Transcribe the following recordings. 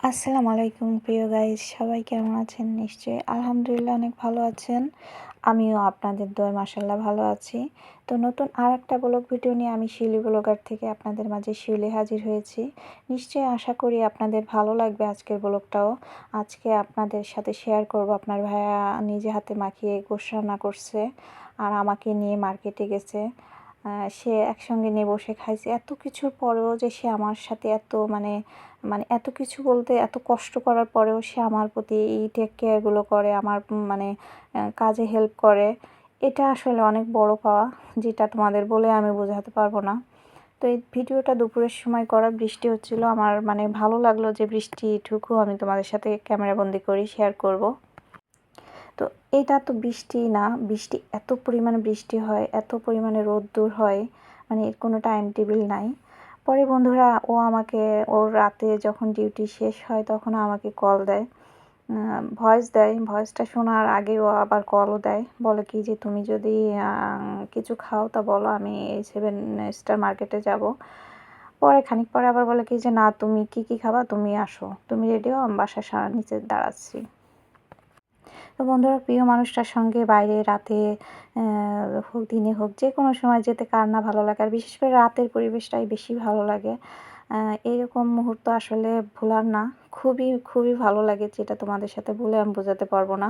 আসসালামু আলাইকুম প্রিয় গাইস, সবাই কেমন আছেন? নিশ্চয়ই আলহামদুলিল্লাহ অনেক ভালো আছেন। আমিও আপনাদের দোয়ায় মাশাআল্লাহ ভালো আছি। তো নতুন আরেকটা ব্লগ ভিডিও নিয়ে আমি শিউলি ব্লগার থেকে আপনাদের মাঝে শিউলি হাজির হয়েছি। নিশ্চয়ই আশা করি আপনাদের ভালো লাগবে আজকের ব্লগটাও। আজকে আপনাদের সাথে শেয়ার করব আপনার ভাইয়া নিজে হাতে মাখিয়ে গোশত রান্না করছে আর আমাকে নিয়ে মার্কেটে গেছে। সে একসঙ্গে নিয়ে বসে খাইছে। এত কিছুর পরেও যে সে আমার সাথে এত এত কিছু বলতে এত কষ্ট করার পরেও সে আমার প্রতি এই টেক কেয়ারগুলো করে, আমার কাজে হেল্প করে। এটা আসলে অনেক বড় পাওয়া, যেটা তোমাদের বলে আমি বোঝাতে পারবো না। তো এই ভিডিওটা দুপুরের সময় করা, বৃষ্টি হচ্ছিল। আমার ভালো লাগলো যে বৃষ্টিটুকু আমি তোমাদের সাথে ক্যামেরাবন্দি করি, শেয়ার করব। তো এটা তো বৃষ্টি না, বৃষ্টি এত পরিমাণে বৃষ্টি হয়, এত পরিমাণে রোদ্দুর হয়, এর কোনো টাইম টেবিল নাই। পরে বন্ধুরা ও আমাকে ওর রাতে যখন ডিউটি শেষ হয় তখন আমাকে কল দেয়, ভয়েস দেয়। ভয়েসটা শোনার আগে ও আবার কলও দেয়, বলে কি যে তুমি যদি কিছু খাও তা বলো, আমি এই 7 স্টার মার্কেটে যাব। পরে খানিক পরে আবার বলে কি যে না, তুমি কি কি খাবা, তুমি আসো, তুমি রেডি হও, আমি বাসার নিচে দাঁড়াচ্ছি। তো বন্ধুরা, প্রিয় মানুষটার সঙ্গে বাইরে রাতে হোক দিনে হোক যে কোনো সময় যেতে কার না ভালো লাগে, আর বিশেষ করে রাতের পরিবেশটাই বেশি ভালো লাগে। এরকম মুহূর্ত আসলে ভোলার না, খুবই খুবই ভালো লাগে, যেটা তোমাদের সাথে বলে আমি বোঝাতে পারবো না।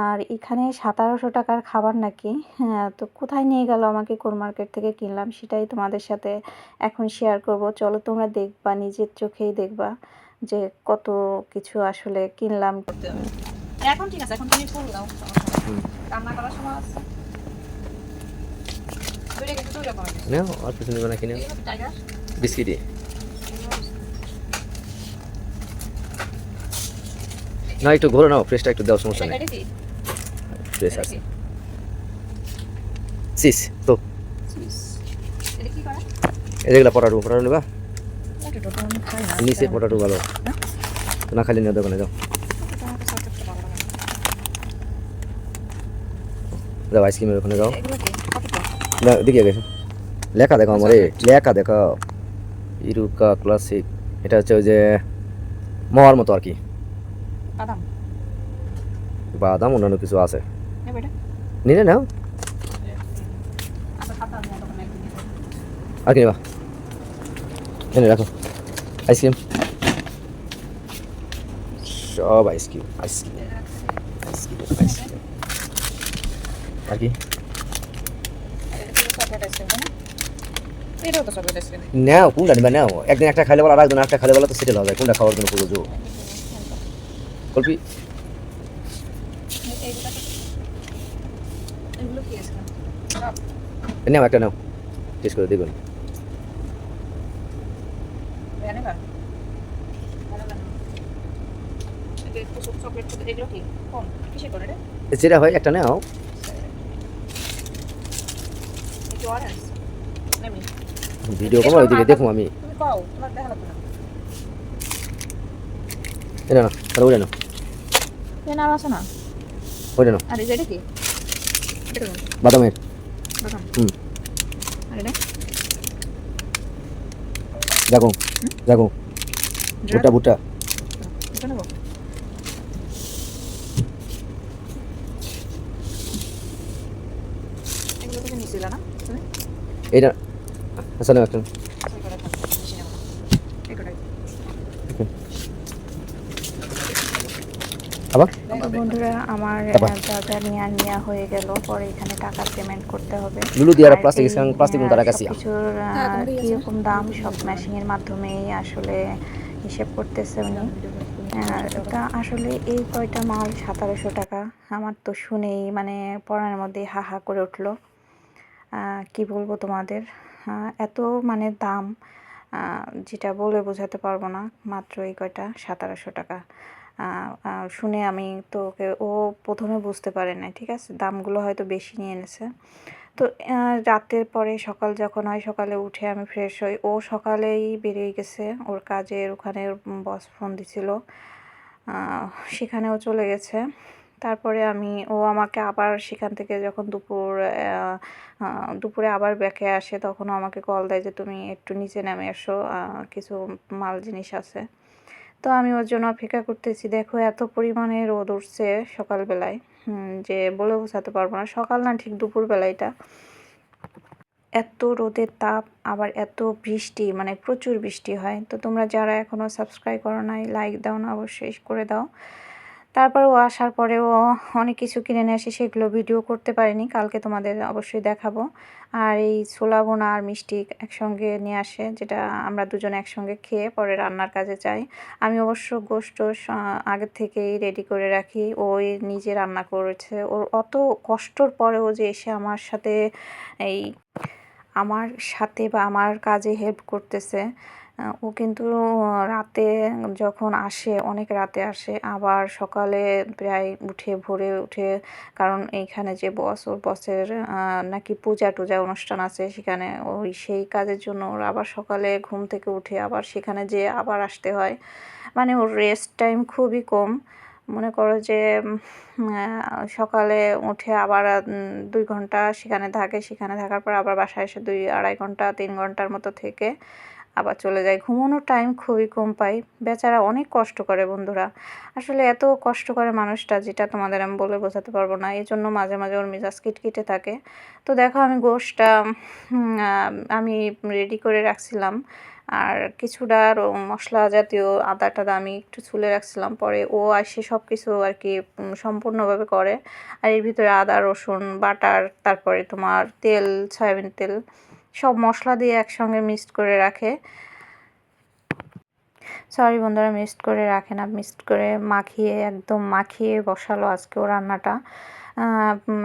আর এখানে 1700 টাকার খাবার নাকি। হ্যাঁ, তো কোথায় নিয়ে গেল আমাকে, কোন মার্কেট থেকে কিনলাম সেটাই তোমাদের সাথে এখন শেয়ার করব। চলো তোমরা দেখবা, নিজের চোখেই দেখবা যে কত কিছু আসলে কিনলাম। এখন ঠিক আছে, এখন তুমি ফুল দাও, রান্না করার সময় আছে। নাও আর কিছু নিবে নাকি নাও বিস্কিটই না, একটু ঘোরো নাও, ফ্রেশটা একটু দাও, সমস্যা নেই। ফ্রেশ আছে সিস তো এগুলা পটাটো পটাটো নেবা, নিচে পটাটো ভালো না, খালি নিয়ে দোকানে যাও, যাও আইসক্রিমের ওখানে যাও, দিকে গেছো লেখা দেখো, আমার লেখা দেখো ইরুকা ক্লাসিক। এটা হচ্ছে ওই যে মাওয়ার মতো আর কি, বাদাম অন্যান্য কিছু আছে, নিলে নাও। আর কি নেবা, এনে রাখো আইসক্রিম, সব আইসক্রিম আইসক্রিম আইসক্রিম আইসক্রিম। আর কি নাও, কোনটা নিবা নাও, একদিন একটা খাইলে বলা, আরেকদিন একটা খাইলে বলা, তো সেটেল হবে, কোনটা খাওয়ার জন্য প্রযোজ্য কল্পি। নাও একটা নাও, টেস্ট করে দেখুন। যেটা হয় একটা নাও, ভিডিও কমা ওইদিকে দেখো, আমি এটা না, তাহলে ওইটা নাও, ওইটা নাও, বাদামের। হুম, দেখো দেখো, ভুট্টা ভুট্টা। এইটা আচ্ছা নাও একটা, আবার বন্ধুরা, আমার যা যা নেওয়া হয়ে গেল, পরে এখানে টাকা পেমেন্ট করতে হবে। লুলু দিয়ে আর প্লাস্টিক এই প্লাস্টিক তারা কাছে সবকিছুর কীরকম দাম সব ম্যাশিংয়ের মাধ্যমেই আসলে হিসেব করতেছে উনি। তা আসলে এই কয়টা মাল 1700 টাকা, আমার তো শুনেই পড়ার মধ্যে হা হা করে উঠলো। কি বলবো তোমাদের, এত দাম, যেটা বলে বোঝাতে পারবো না। মাত্র এই কয়টা 1700 টাকা শুনে আমি তো ও প্রথমে বুঝতে পারে না, ঠিক আছে, দামগুলো হয়তো বেশি নিয়ে এনেছে। তো রাতের পরে সকাল যখন হয়, সকালে উঠে আমি ফ্রেশ হই। ও সকালেই বেরিয়ে গেছে ওর কাজের ওখানে, বস ফোন দিছিল, সেখানেও চলে গেছে। তারপরে ও আমাকে আবার সেখান থেকে যখন দুপুরে আবার ব্যাকে আসে, তখনও আমাকে কল দেয় যে তুমি একটু নিচে নেমে এসো, কিছু মাল জিনিস আছে। তো আমি ওর জন্য অপেক্ষা করতেছি। দেখো এত পরিমাণে রোদ উঠছে সকালবেলায়, যে বলে বোঝাতে পারবো না। সকাল না, ঠিক দুপুরবেলা এটা। এত রোদের তাপ, আবার এত বৃষ্টি, মানে প্রচুর বৃষ্টি হয়। তো তোমরা যারা এখনও সাবস্ক্রাইব করো নাই, লাইক দাও না, অবশ্যই করে দাও। তারপরে ও আসার পরেও অনেক কিছু কিনে নিয়ে আসে, সেগুলো ভিডিও করতে পারিনি, কালকে তোমাদের অবশ্যই দেখাবো। আর এই ছোলা বোনা আর মিষ্টি একসঙ্গে নিয়ে আসে, যেটা আমরা দুজনে একসঙ্গে খেয়ে পরে রান্নার কাজে যাই। আমি অবশ্য গোশত আগের থেকেই রেডি করে রাখি। ওই নিজে রান্না করেছে, ওর অত কষ্টর পরেও যে এসে আমার সাথে বা আমার কাজে হেল্প করতেছে। ও কিন্তু রাতে যখন আসে, অনেক রাতে আসে, আবার সকালে প্রায় ভোরে উঠে, কারণ এইখানে যে ওর বসের নাকি পূজা টুজা অনুষ্ঠান আছে, সেখানে সেই কাজের জন্য ওর আবার সকালে ঘুম থেকে উঠে আবার সেখানে যেয়ে আবার আসতে হয়। মানে ওর রেস্ট টাইম খুবই কম। মনে করো যে সকালে উঠে আবার 2 ঘন্টা সেখানে থাকে, সেখানে থাকার পর আবার বাসায় এসে 2-2.5 ঘন্টা 3 ঘন্টার মতো থেকে আবার চলে যায়। ঘুমানোর টাইম খুবই কম পাই। বেচারা অনেক কষ্ট করে বন্ধুরা। আসলে এত কষ্ট করে মানুষটা, যেটা তোমাদের আমি বলে বোঝাতে পারবো না। এই জন্য মাঝে মাঝে ওর মেজাজ খিটখিটে থাকে। তো দেখো আমি গোশটা আমি রেডি করে রাখছিলাম, আর কিছুটা মশলা জাতীয় আদা টাদা আমি একটু ছুলে রাখছিলাম। পরে ও এসে সব কিছু আর কি সম্পূর্ণভাবে করে। আর এর ভিতরে আদা রসুন বাটার, তারপরে তোমার তেল, সয়াবিন তেল, সব মশলা দিয়ে একসঙ্গে মিক্সড করে রাখে। সরি বন্ধুরা, মিক্সড করে রাখে না, মিক্সড করে একদম মাখিয়ে বসালো আজকে ও রান্নাটা।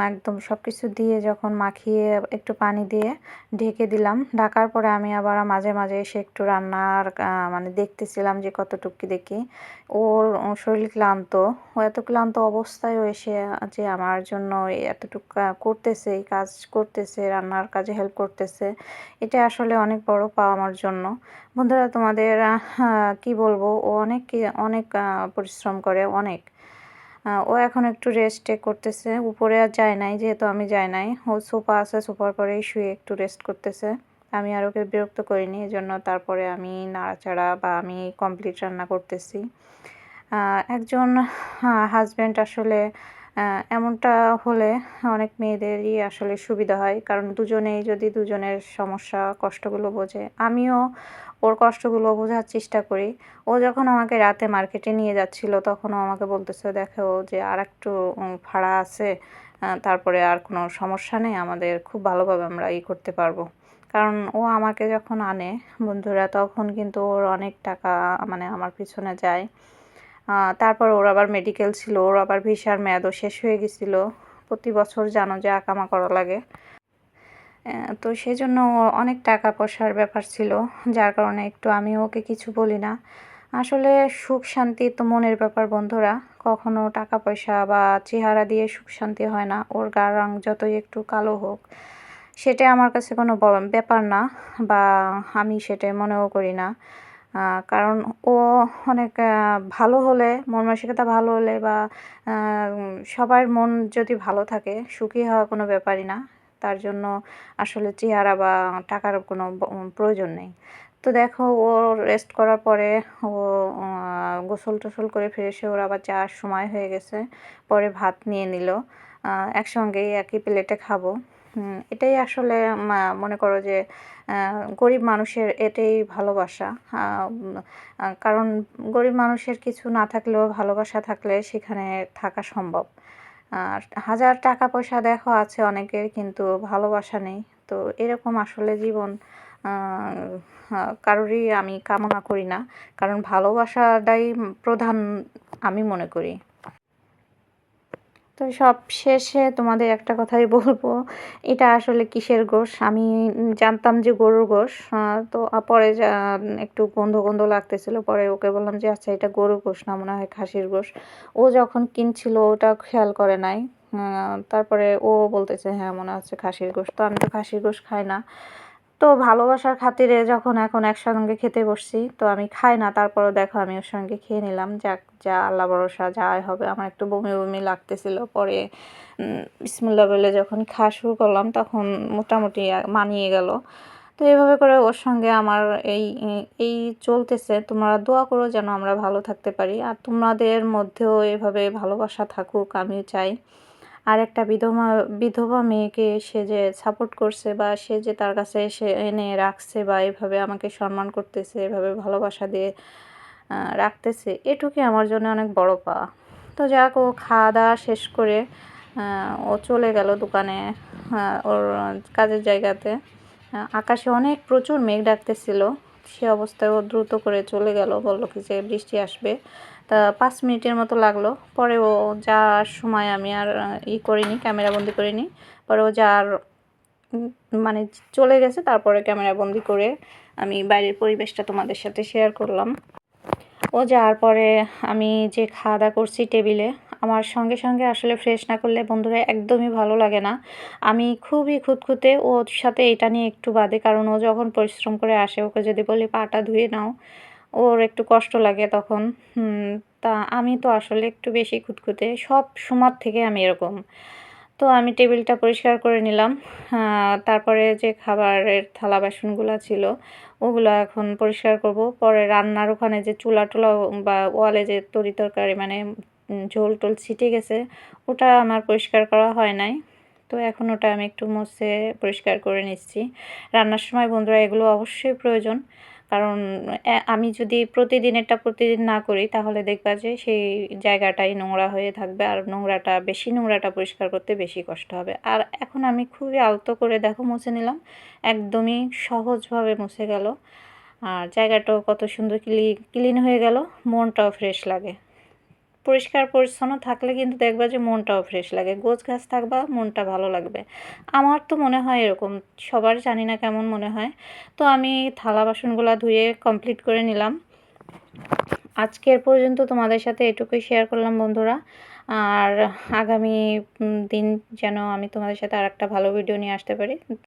একদম সব কিছু দিয়ে যখন মাখিয়ে একটু পানি দিয়ে ঢেকে দিলাম। ঢাকার পরে আমি আবার মাঝে মাঝে এসে একটু রান্নার মানে দেখতেছিলাম যে কতটুকু দেখি। ওর শরীর ক্লান্ত, ও এত ক্লান্ত অবস্থায়ও এসে যে আমার জন্য এতটুকু করতেছে, এই কাজ করতেছে, রান্নার কাজে হেল্প করতেছে, এটা আসলে অনেক বড় পাওয়া আমার জন্য। বন্ধুরা তোমাদের কি বলবো, ও অনেক অনেক পরিশ্রম করে, অনেক। ও এখন একটু রেস্টে করতেছে, উপরে আর যায় নাই, যেহেতু আমি যাই নাই। ও সোফা আছে, সোফার পরেই শুয়ে একটু রেস্ট করতেছে। আমি আর ওকে বিরক্ত করিনি, এজন্য তারপরে আমি নাড়াচাড়া বা আমি কমপ্লিট রান্না করতেছি। একজন হাজব্যান্ড আসলে এমনটা হলে অনেক মেয়েদেরই আসলে সুবিধা হয়, কারণ দুজনেই যদি দুজনের সমস্যা কষ্টগুলো বোঝে। আমিও ওর কষ্টগুলো বোঝার চেষ্টা করি। ও যখন আমাকে রাতে মার্কেটে নিয়ে যাচ্ছিল, তখনও আমাকে বলতেছে, দেখো যে আর একটু ভাড়া আছে, তারপরে আর কোনো সমস্যা নেই, আমাদের খুব ভালোভাবে আমরা করতে পারবো। কারণ ও আমাকে যখন আনে বন্ধুরা, তখন কিন্তু ওর অনেক টাকা মানে আমার পিছনে যায়। তারপর ওর আবার মেডিকেল ছিল, ওর আবার ভিসার মেয়াদও শেষ হয়ে গেছিল। প্রতি বছর জানো যে আকামা করা লাগে। তো সেজন্য অনেক টাকা পয়সার ব্যাপার ছিল, যার কারণে একটু আমি ওকে কিছু বলি না। আসলে সুখ শান্তি তো মনের ব্যাপার বন্ধুরা, কখনো টাকা পয়সা বা চেহারা দিয়ে সুখ শান্তি হয় না। ওর গায়ের রং যতই একটু কালো হোক, সেটা আমার কাছে কোনো ব্যাপার না, বা আমি সেটা মনেও করি না। কারণ ও অনেক ভালো হলে, মন মানসিকতা ভালো হলে, বা সবার মন যদি ভালো থাকে, সুখী হওয়া কোনো ব্যাপারই না। তার জন্য আসলে চেহারা বা টাকার কোনো প্রয়োজন নেই। তো দেখো ও রেস্ট করার পরে ও গোসল টোসল করে ফ্রেশ হয়ে ওর আবার যাওয়ার সময় হয়ে গেছে। পরে ভাত নিয়ে নিল, একসঙ্গেই একই প্লেটে খাবো। এটাই আসলে মনে করো যে গরিব মানুষের এটাই ভালোবাসা। কারণ গরিব মানুষের কিছু না থাকলেও ভালোবাসা থাকলে সেখানে থাকা সম্ভব। আর হাজার টাকা পয়সা দেখো আছে অনেকের, কিন্তু ভালোবাসা নেই। তো এরকম আসলে জীবন কারোরই আমি কামনা করি না, কারণ ভালোবাসাটাই প্রধান আমি মনে করি। তো সব শেষে তোমাদের একটা কথাই বলবো, এটা আসলে কিসের গোশ আমি জানতাম যে গরুর গোশ। তো পরে একটু গন্ধ গন্ধ লাগতেছিল, পরে ওকে বললাম যে আচ্ছা এটা গরুর গোশ না, মনে হয় খাসির গোশ। ও যখন কিনছিল ওটা খেয়াল করে নাই। তারপরে ও বলতেছে হ্যাঁ মনে হচ্ছে খাসির গোশ। তো আমি তো খাসির গোশ খাই না। তো ভালোবাসার খাতিরে যখন এখন একসঙ্গে খেতে বসছি, তো আমি খাই না, তারপরেও দেখো আমি ওর সঙ্গে খেয়ে নিলাম। যাক, যা আল্লাহ ভরসা, যাই হবে। আমার একটু বমি বমি লাগতেছিল, পরে বিসমিল্লাহ বলে যখন খাওয়া শুরু করলাম, তখন মোটামুটি মানিয়ে গেল। তো এভাবে করে ওর সঙ্গে আমার এই এই চলতেছে। তোমরা দোয়া করো যেন আমরা ভালো থাকতে পারি, আর তোমাদের মধ্যেও এভাবে ভালোবাসা থাকুক আমিও চাই। আর একটা বিধবা মেয়েকে সে যে সাপোর্ট করছে, বা সে যে তার কাছে এসে এনে রাখছে, বা এভাবে আমাকে সম্মান করতেছে, এভাবে ভালোবাসা দিয়ে রাখতেছে, এটুকুই আমার জন্য অনেক বড় পাওয়া। তো যাক, ও খাওয়া দাওয়া শেষ করে ও চলে গেল দোকানে, ওর কাজের জায়গাতে। আকাশে অনেক প্রচুর মেঘ ডাকতেছিল, সে অবস্থায় ও দ্রুত করে চলে গেল, বলল কি যে বৃষ্টি আসবে। তা 5 মিনিটের মতো লাগলো। পরে ও যাওয়ার সময় আমি আর করিনি, ক্যামেরাবন্দি করিনি। পরে ও যাওয়ার মানে চলে গেছে, তারপরে ক্যামেরাবন্দি করে আমি বাইরের পরিবেশটা তোমাদের সাথে শেয়ার করলাম। ও যাওয়ার পরে আমি যে খাওয়া দাওয়া করছি টেবিলে, আমার সঙ্গে সঙ্গে আসলে ফ্রেশ না করলে বন্ধুরা একদমই ভালো লাগে না। আমি খুবই খুঁতখুঁতে ওর সাথে, এটা নিয়ে একটু বাদে, কারণ ও যখন পরিশ্রম করে আসে, ওকে যদি বলি পাটা ধুয়ে নাও, ওর একটু কষ্ট লাগে তখন। তা আমি তো আসলে একটু বেশি খুঁতখুঁতে, সব সময় থেকে আমি এরকম। তো আমি টেবিলটা পরিষ্কার করে নিলাম। তারপরে যে খাবারের থালা বাসনগুলো ছিল ওগুলো এখন পরিষ্কার করব। পরে রান্নার ওখানে যে চুলা টুলা বা ওয়ালে যে তরকারি মানে ঝোল টোল ছিটে গেছে, ওটা আমার পরিষ্কার করা হয় নাই। তো এখন ওটা আমি একটু মুছে পরিষ্কার করে নিচ্ছি। রান্নার সময় বন্ধুরা এগুলো অবশ্যই প্রয়োজন, কারণ আমি যদি প্রতিদিনেরটা প্রতিদিন না করি, তাহলে দেখবা যে সেই জায়গাটাই নোংরা হয়ে থাকবে, আর নোংরাটা পরিষ্কার করতে বেশি কষ্ট হবে। আর এখন আমি খুবই আলতো করে দেখো মুছে নিলাম, একদমই সহজভাবে মুছে গেল, আর জায়গাটাও কত সুন্দর ক্লিন হয়ে গেল, মনটাও ফ্রেশ লাগে। পরিষ্কার পরিচ্ছন্ন থাকলে কিন্তু দেখবা যে মনটাও ফ্রেশ লাগে, গোছগাছ থাকবা মনটা ভালো লাগবে। আমার তো মনে হয় এরকম, সবার জানি না কেমন মনে হয়। তো আমি থালা বাসনগুলো ধুয়ে কমপ্লিট করে নিলাম। আজকের পর্যন্ত তোমাদের সাথে এটুকুই শেয়ার করলাম বন্ধুরা। আর আগামী দিন যেন আমি তোমাদের সাথে আরেকটা ভালো ভিডিও নিয়ে আসতে পারি।